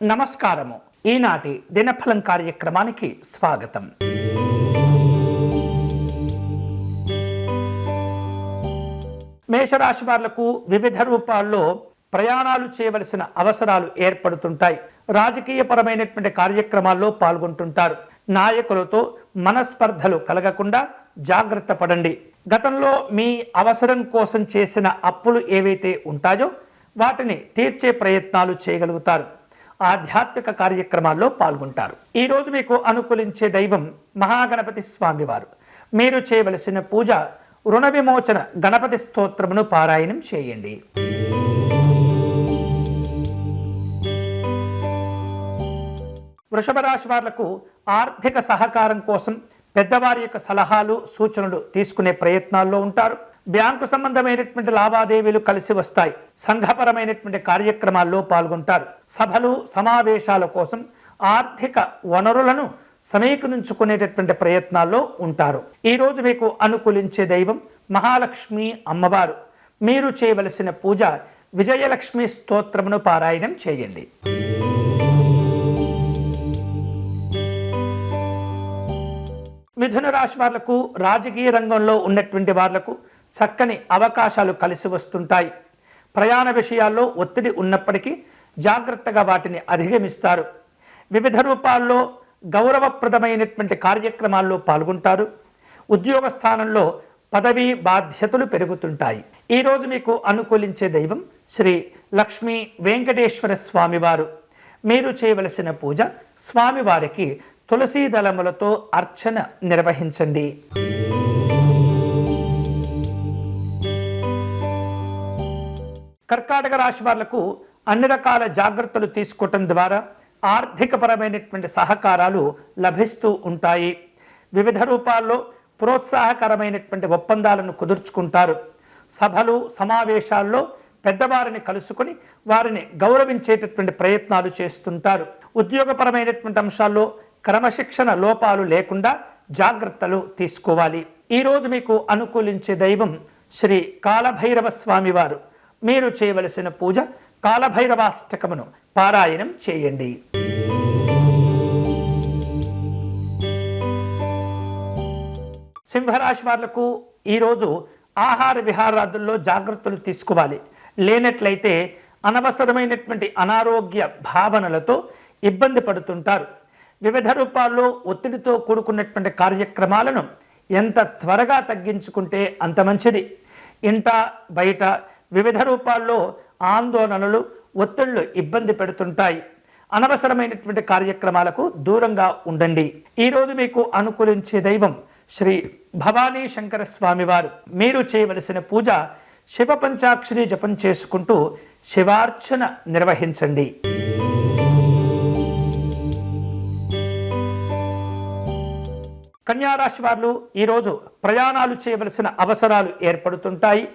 నమస్కారము. ఈనాటి దినఫలం కార్యక్రమానికి స్వాగతం. మేషరాశి వాళ్లకు వివిధ రూపాల్లో ప్రయాణాలు చేయవలసిన అవసరాలు ఏర్పడుతుంటాయి. రాజకీయపరమైనటువంటి కార్యక్రమాల్లో పాల్గొంటుంటారు. నాయకులతో మనస్పర్ధలు కలగకుండా జాగ్రత్త పడండి. గతంలో మీ అవసరం కోసం చేసిన అప్పులు ఏవైతే ఉంటాయో వాటిని తీర్చే ప్రయత్నాలు చేయగలుగుతారు. ఆధ్యాత్మిక కార్యక్రమాల్లో పాల్గొంటారు. ఈరోజు మీకు అనుకూలించే దైవం మహాగణపతి స్వామివారు. మీరు చేయవలసిన పూజ రుణ విమోచన గణపతి స్తోత్రమును పారాయణం చేయండి. వృషభ రాశి వాళ్లకు ఆర్థిక సహకారం కోసం పెద్దవారి యొక్క సలహాలు సూచనలు తీసుకునే ప్రయత్నాల్లో ఉంటారు. బ్యాంకు సంబంధమైనటువంటి లావాదేవీలు కలిసి వస్తాయి. సంఘపరమైనటువంటి కార్యక్రమాల్లో పాల్గొంటారు. సభలు సమావేశాల కోసం ఆర్థిక వనరులను సమీకరించుకునేటటువంటి ప్రయత్నాల్లో ఉంటారు. ఈరోజు మీకు అనుకూలించే దైవం మహాలక్ష్మి అమ్మవారు. మీరు చేయవలసిన పూజ విజయలక్ష్మి స్తోత్రమును పారాయణం చేయండి. మిథున రాశి వాళ్లకు రాజకీయ రంగంలో ఉన్నటువంటి వాళ్లకు చక్కని అవకాశాలు కలిసి వస్తుంటాయి. ప్రయాణ విషయాల్లో ఒత్తిడి ఉన్నప్పటికీ జాగ్రత్తగా వాటిని అధిగమిస్తారు. వివిధ రూపాల్లో గౌరవప్రదమైనటువంటి కార్యక్రమాల్లో పాల్గొంటారు. ఉద్యోగ స్థానంలో పదవీ బాధ్యతలు పెరుగుతుంటాయి. ఈరోజు మీకు అనుకూలించే దైవం శ్రీ లక్ష్మీ వెంకటేశ్వర స్వామివారు. మీరు చేయవలసిన పూజ స్వామివారికి తులసీ దళములతో అర్చన నిర్వహించండి. కర్కాటక రాశి వాళ్లకు అన్ని రకాల జాగ్రత్తలు తీసుకోవటం ద్వారా ఆర్థికపరమైనటువంటి సహకారాలు లభిస్తూ ఉంటాయి. వివిధ రూపాల్లో ప్రోత్సాహకరమైనటువంటి ఒప్పందాలను కుదుర్చుకుంటారు. సభలు సమావేశాల్లో పెద్దవారిని కలుసుకొని వారిని గౌరవించేటటువంటి ప్రయత్నాలు చేస్తుంటారు. ఉద్యోగపరమైనటువంటి అంశాల్లో క్రమశిక్షణ లోపాలు లేకుండా జాగ్రత్తలు తీసుకోవాలి. ఈరోజు మీకు అనుకూలించే దైవం శ్రీ కాలభైరవ స్వామివారు. మీరు చేయవలసిన పూజ కాలభైరవాష్టకమును పారాయణం చేయండి. సింహరాశి వాళ్లకు ఈరోజు ఆహార విహారాదుల్లో జాగ్రత్తలు తీసుకోవాలి. లేనట్లయితే అనవసరమైనటువంటి అనారోగ్య భావనలతో ఇబ్బంది పడుతుంటారు. వివిధ రూపాల్లో ఒత్తిడితో కూడుకున్నటువంటి కార్యక్రమాలను ఎంత త్వరగా తగ్గించుకుంటే అంత మంచిది. ఇంట బయట వివిధ రూపాల్లో ఆందోళనలు ఒత్తిళ్లు ఇబ్బంది పెడుతుంటాయి. అనవసరమైనటువంటి కార్యక్రమాలకు దూరంగా ఉండండి. ఈరోజు మీకు అనుకూలించే దైవం శ్రీ భవానీ శంకర స్వామివారు. మీరు చేయవలసిన పూజ శివ పంచాక్షరి జపం చేసుకుంటూ శివార్చన నిర్వహించండి. కన్యారాశి వారు ఈరోజు ప్రయాణాలు చేయవలసిన అవసరాలు ఏర్పడుతుంటాయి.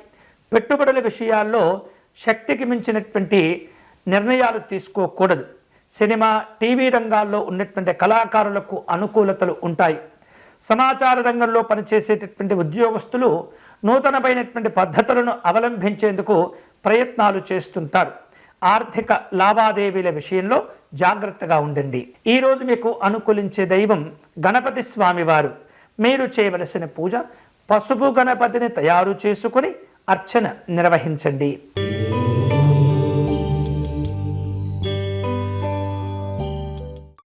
పెట్టుబడుల విషయాల్లో శక్తికి మించినటువంటి నిర్ణయాలు తీసుకోకూడదు. సినిమా టీవీ రంగాల్లో ఉన్నటువంటి కళాకారులకు అనుకూలతలు ఉంటాయి. సమాచార రంగంలో పనిచేసేటటువంటి ఉద్యోగస్తులు నూతనమైనటువంటి పద్ధతులను అవలంబించేందుకు ప్రయత్నాలు చేస్తుంటారు. ఆర్థిక లావాదేవీల విషయంలో జాగ్రత్తగా ఉండండి. ఈరోజు మీకు అనుకూలించే దైవం గణపతి స్వామివారు. మీరు చేయవలసిన పూజ పసుపు గణపతిని తయారు చేసుకుని అర్చన నిర్వహించండి.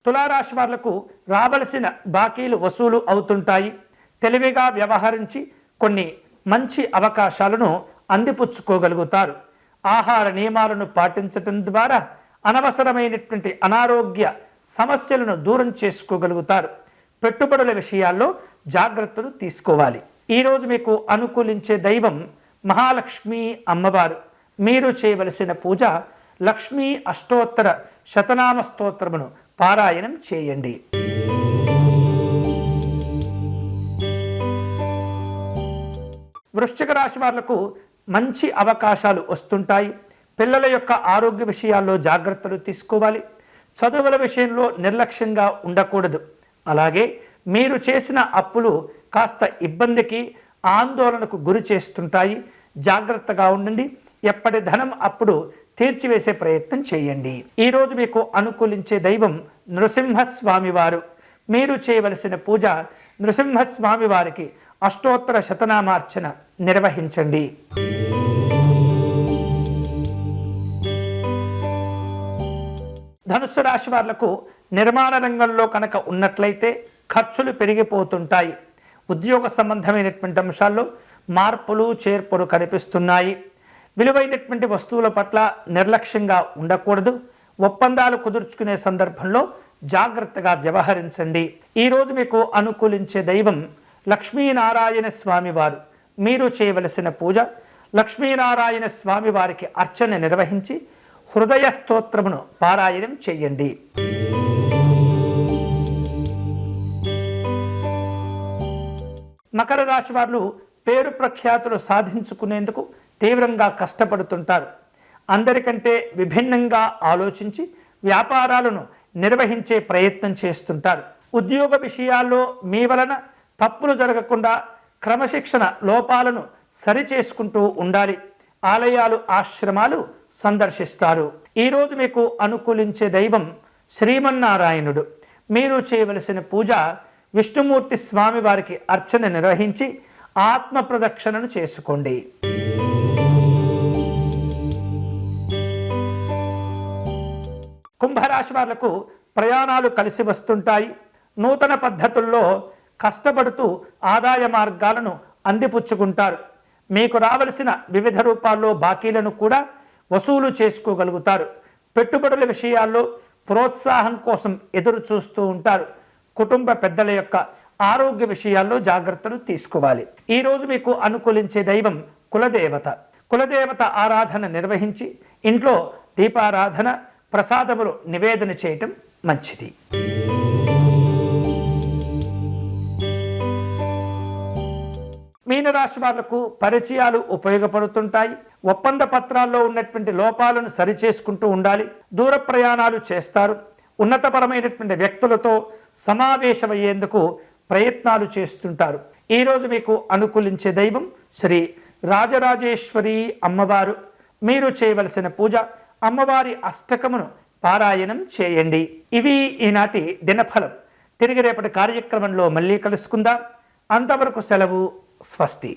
తులారాశి వాళ్లకు రావలసిన బాకీలు వసూలు అవుతుంటాయి. తెలివిగా వ్యవహరించి కొన్ని మంచి అవకాశాలను అందిపుచ్చుకోగలుగుతారు. ఆహార నియమాలను పాటించడం ద్వారా అనవసరమైనటువంటి అనారోగ్య సమస్యలను దూరం చేసుకోగలుగుతారు. పెట్టుబడుల విషయాల్లో జాగ్రత్తలు తీసుకోవాలి. ఈరోజు మీకు అనుకూలించే దైవం మహాలక్ష్మి అమ్మవారు. మీరు చేయవలసిన పూజ లక్ష్మీ అష్టోత్తర శతనామ స్తోత్రమును పారాయణం చేయండి. వృశ్చిక రాశి వాళ్లకు మంచి అవకాశాలు వస్తుంటాయి. పిల్లల యొక్క ఆరోగ్య విషయాల్లో జాగ్రత్తలు తీసుకోవాలి. చదువుల విషయంలో నిర్లక్ష్యంగా ఉండకూడదు. అలాగే మీరు చేసిన అప్పులు కాస్త ఇబ్బందికి ఆందోళనకు గురి చేస్తుంటాయి. జాగ్రత్తగా ఉండండి. ఎప్పటి ధనం అప్పుడు తీర్చివేసే ప్రయత్నం చేయండి. ఈరోజు మీకు అనుకూలించే దైవం నృసింహస్వామి వారు. మీరు చేయవలసిన పూజ నృసింహస్వామి వారికి అష్టోత్తర శతనామార్చన నిర్వహించండి. ధనుస్సు రాశి వాళ్లకు నిర్మాణ రంగంలో కనుక ఉన్నట్లయితే ఖర్చులు పెరిగిపోతుంటాయి. ఉద్యోగ సంబంధమైనటువంటి అంశాల్లో మార్పులు చేర్పులు కనిపిస్తున్నాయి. విలువైనటువంటి వస్తువుల పట్ల నిర్లక్ష్యంగా ఉండకూడదు. ఒప్పందాలు కుదుర్చుకునే సందర్భంలో జాగ్రత్తగా వ్యవహరించండి. ఈరోజు మీకు అనుకూలించే దైవం లక్ష్మీనారాయణ స్వామి వారు. మీరు చేయవలసిన పూజ లక్ష్మీనారాయణ స్వామి వారికి అర్చన నిర్వహించి హృదయ స్తోత్రమును పారాయణం చేయండి. మకర రాశి వారు పేరు ప్రఖ్యాతులు సాధించుకునేందుకు తీవ్రంగా కష్టపడుతుంటారు. అందరికంటే విభిన్నంగా ఆలోచించి వ్యాపారాలను నిర్వహించే ప్రయత్నం చేస్తుంటారు. ఉద్యోగ విషయాల్లో మీ వలన తప్పులు జరగకుండా క్రమశిక్షణ లోపాలను సరిచేసుకుంటూ ఉండాలి. ఆలయాలు ఆశ్రమాలు సందర్శిస్తారు. ఈరోజు మీకు అనుకూలించే దైవం శ్రీమన్నారాయణుడు. మీరు చేయవలసిన పూజ విష్ణుమూర్తి స్వామి వారికి అర్చన నిర్వహించి ఆత్మ ప్రదక్షిణను చేసుకోండి. కుంభరాశి వాళ్లకు ప్రయాణాలు కలిసి వస్తుంటాయి. నూతన పద్ధతుల్లో కష్టపడుతూ ఆదాయ మార్గాలను అందిపుచ్చుకుంటారు. మీకు రావలసిన వివిధ రూపాల్లో బాకీలను కూడా వసూలు చేసుకోగలుగుతారు. పెట్టుబడుల విషయాల్లో ప్రోత్సాహం కోసం ఎదురు చూస్తూ ఉంటారు. కుటుంబ పెద్దల యొక్క ఆరోగ్య విషయాల్లో జాగ్రత్తలు తీసుకోవాలి. ఈరోజు మీకు అనుకూలించే దైవం కులదేవత. కులదేవత ఆరాధన నిర్వహించి ఇంట్లో దీపారాధన ప్రసాదములు నివేదన చేయటం మంచిది. మీనరాశి వాళ్లకు పరిచయాలు ఉపయోగపడుతుంటాయి. ఒప్పంద పత్రాల్లో ఉన్నటువంటి లోపాలను సరిచేసుకుంటూ ఉండాలి. దూర ప్రయాణాలు చేస్తారు. ఉన్నతపరమైనటువంటి వ్యక్తులతో సమావేశమయ్యేందుకు ప్రయత్నాలు చేస్తుంటారు. ఈరోజు మీకు అనుకూలించే దైవం శ్రీ రాజరాజేశ్వరి అమ్మవారు. మీరు చేయవలసిన పూజ అమ్మవారి అష్టకమును పారాయణం చేయండి. ఇవి ఈనాటి దినఫలం. తిరిగి రేపటి కార్యక్రమంలో మళ్ళీ కలుసుకుందాం. అంతవరకు సెలవు. స్వస్తి.